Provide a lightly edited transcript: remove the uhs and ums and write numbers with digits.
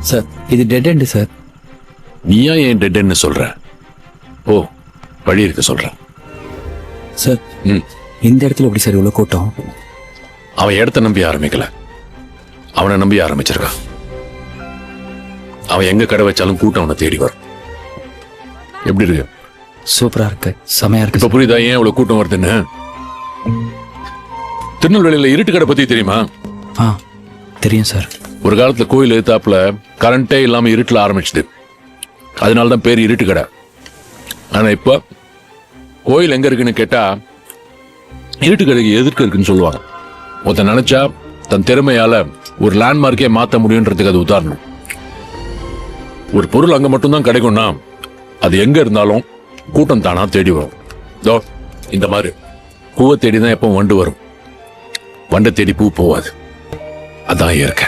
Sir இது dead end sir. நீயா ஏன் டெட்ன்னு சொல்ற? ஓ, வழி இருக்க சொல்ற. சார் ம், இந்த இடத்துல எப்படி சார் இவ்வளோ கூட்டம்? அவன் இடத்த நம்பி ஆரம்பிக்கல, அவனை நம்பி ஆரம்பிச்சிருக்கான். அவன் எங்க கடை வச்சாலும் கூட்டம் அவனை தேடி வரும். எப்படி இருக்கு? சூப்பரா இருக்கு, செமையா இருக்கு இப்ப சார். புரியுதா ஏன் இவ்வளவு கூட்டம் வருதுன்னு? திருநெல்வேலியில இருட்டு கடை பத்தி தெரியுமா? ஆ தெரியும் சார். ஒரு காலத்துல கோயில் எதிர்த்தாப்புல கரண்டே இல்லாம இருட்டுல ஆரம்பிச்சுது. அதனாலதான் பேர் இருட்டு கடை. ஆனா இப்ப கோயில் எங்க இருக்குன்னு கேட்டா இருட்டு கடைக்கு எதிர்க்க இருக்குன்னு சொல்லுவாங்க. ஒருத்தன் நினைச்சா தன் திறமையால ஒரு லேண்ட்மார்க்கே மாத்த முடியுன்றதுக்கு அது உதாரணம். ஒரு பொருள் அங்க மட்டும்தான் கிடைக்கும்னா அது எங்க இருந்தாலும் கூட்டம் தானா தேடி வரும். இதோ இந்த மாதிரி பூவை தேடிதான் எப்பவும் வண்டு வரும், வண்டை தேடி பூ போவாது. அதான் இயற்கை.